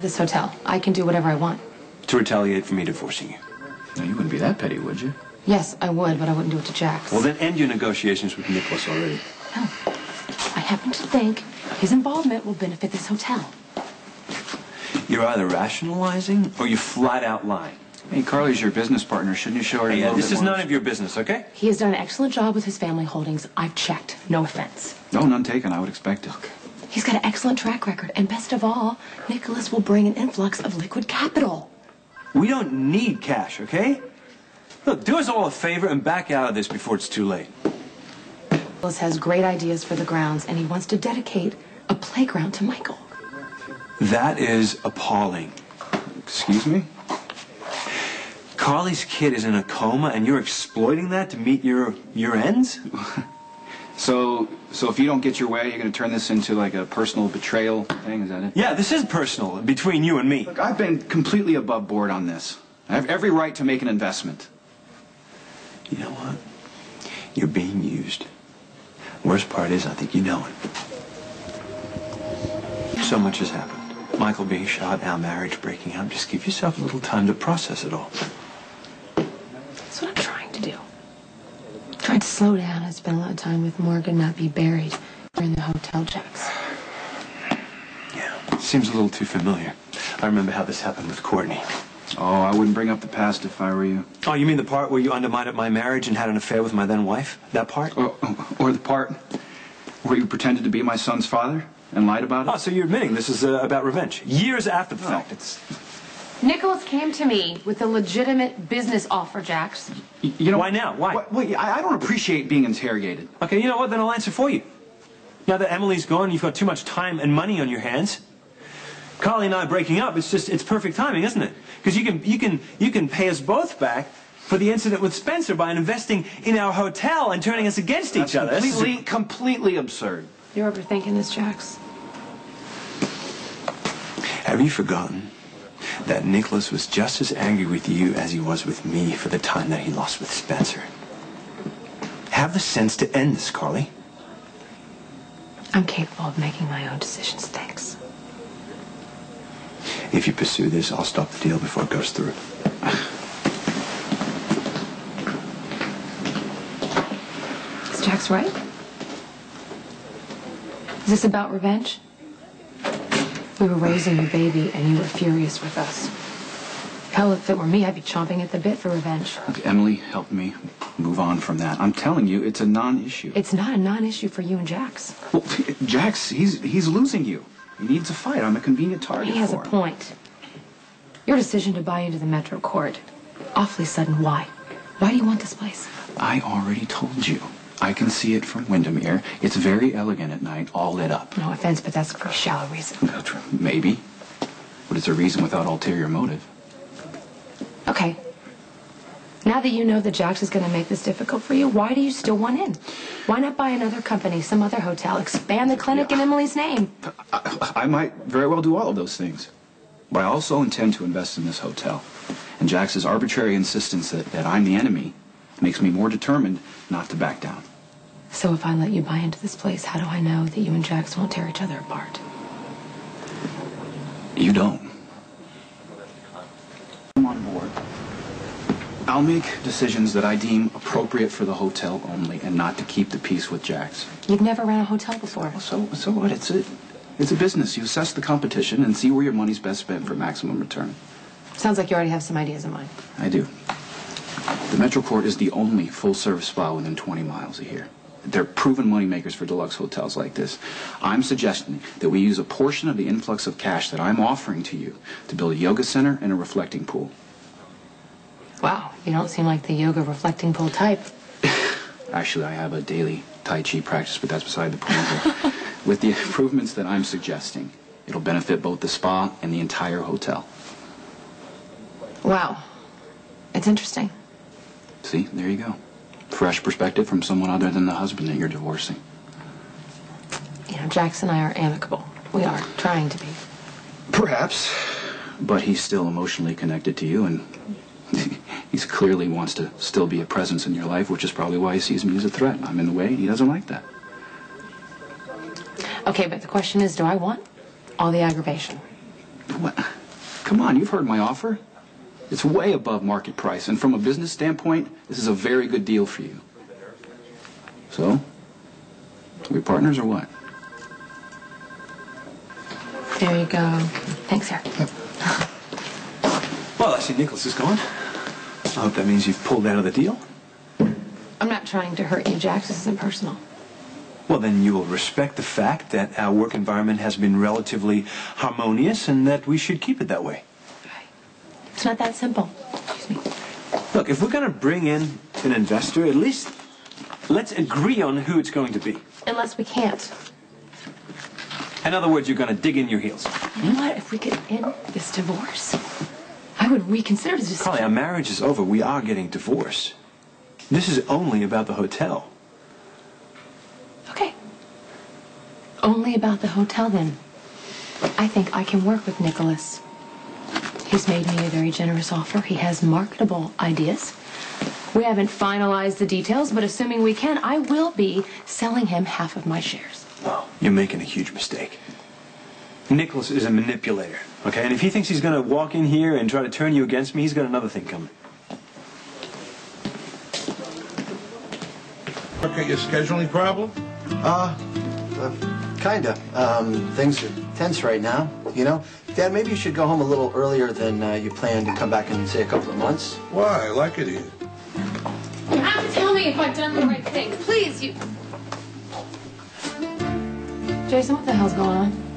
This hotel. I can do whatever I want. To retaliate for me divorcing you. No, you wouldn't be that petty, would you? Yes, I would, but I wouldn't do it to Jax. Well, then end your negotiations with Nicholas already. No. I happen to think his involvement will benefit this hotel. You're either rationalizing or you're flat out lying. Hey, Carly's your business partner. Shouldn't you show her a little This bit is more? none of your business, okay? He has done an excellent job with his family holdings. I've checked. No offense. No, none taken. I would expect it. He's got an excellent track record, and best of all, Nicholas will bring an influx of liquid capital. We don't need cash, okay? Look, do us all a favor and back out of this before it's too late. Nicholas has great ideas for the grounds, and he wants to dedicate a playground to Michael. That is appalling. Excuse me? Carly's kid is in a coma and you're exploiting that to meet your ends? So if you don't get your way, you're going to turn this into like a personal betrayal thing, is that it? Yeah, this is personal, between you and me. Look, I've been completely above board on this. I have every right to make an investment. You know what? You're being used. Worst part is, I think you know it. So much has happened. Michael being shot, our marriage breaking up. Just give yourself a little time to process it all. That's what I'm trying to do. Trying to slow down and spend a lot of time with Morgan, not be buried in the hotel, Jax. Yeah, seems a little too familiar. I remember how this happened with Courtney. Oh, I wouldn't bring up the past if I were you. Oh, you mean the part where you undermined my marriage and had an affair with my then wife? That part? Or the part where you pretended to be my son's father and lied about it? Oh, so you're admitting this is about revenge. Years after the fact. It's... Nicholas came to me with a legitimate business offer, Jax. You know, why now? Why? Wait, I don't appreciate being interrogated. Okay, you know what? Then I'll answer for you. Now that Emily's gone, you've got too much time and money on your hands. Carly and I breaking up, it's perfect timing, isn't it? Because you can pay us both back for the incident with Spencer by investing in our hotel and turning us against each other. Completely absurd. You're overthinking this, Jax. Have you forgotten that Nicholas was just as angry with you as he was with me for the time that he lost with Spencer? Have the sense to end this, Carly. I'm capable of making my own decisions, thanks. If you pursue this, I'll stop the deal before it goes through. Is Jax right? Is this about revenge? We were raising your baby, and you were furious with us. Hell, if it were me, I'd be chomping at the bit for revenge. Look, Emily helped me move on from that. I'm telling you, it's a non-issue. It's not a non-issue for you and Jax. Well, Jax, he's losing you. He needs a fight. I'm a convenient target He has for a him. point. Your decision to buy into the Metro Court. Awfully sudden. Why? Why do you want this place? I already told you. I can see it from Windermere. It's very elegant at night, all lit up. No offense, but that's a pretty shallow reason. Maybe. But it's a reason without ulterior motive. Okay. Now that you know that Jax is going to make this difficult for you, why do you still want in? Why not buy another company, some other hotel, expand the clinic in Emily's name? I might very well do all of those things. But I also intend to invest in this hotel. And Jax's arbitrary insistence that I'm the enemy makes me more determined not to back down. So if I let you buy into this place, how do I know that you and Jax won't tear each other apart? You don't. I'm on board. I'll make decisions that I deem appropriate for the hotel only and not to keep the peace with Jax. You've never ran a hotel before. So what? It's a business. You assess the competition and see where your money's best spent for maximum return. Sounds like you already have some ideas in mind. I do. The Metro Court is the only full-service spa within 20 miles of here. They're proven moneymakers for deluxe hotels like this. I'm suggesting that we use a portion of the influx of cash that I'm offering to you to build a yoga center and a reflecting pool. Wow, you don't seem like the yoga reflecting pool type. Actually, I have a daily Tai Chi practice, but that's beside the point. With the improvements that I'm suggesting, it'll benefit both the spa and the entire hotel. Wow. It's interesting. See, there you go. Fresh perspective from someone other than the husband that you're divorcing. You know, Jax and I are amicable. We are trying to be. Perhaps, but he's still emotionally connected to you, and he clearly wants to still be a presence in your life, which is probably why he sees me as a threat. I'm in the way, and he doesn't like that. Okay, but the question is, do I want all the aggravation? What? Come on, you've heard my offer. It's way above market price, and from a business standpoint, this is a very good deal for you. So, are we partners or what? There you go. Thanks, sir. Well, I see Nicholas is gone. I hope that means you've pulled out of the deal. I'm not trying to hurt you, Jax. This isn't personal. Well, then you will respect the fact that our work environment has been relatively harmonious and that we should keep it that way. It's not that simple. Excuse me. Look, if we're going to bring in an investor, at least let's agree on who it's going to be. Unless we can't. In other words, you're going to dig in your heels. You know what? If we could end this divorce, I would reconsider the decision. Carly, our marriage is over. We are getting divorced. This is only about the hotel. Okay. Only about the hotel, then. I think I can work with Nicholas. He's made me a very generous offer. He has marketable ideas. We haven't finalized the details, but assuming we can, I will be selling him half of my shares. Oh, you're making a huge mistake. Nicholas is a manipulator, okay? And if he thinks he's going to walk in here and try to turn you against me, he's got another thing coming. Okay, your scheduling problem? Kinda. Things are tense right now, you know? Dad, maybe you should go home a little earlier than you planned to come back in, say, a couple of months. Why? I like it here. You have to tell me if I've done the right thing. Please, you... Jason, what the hell's going on?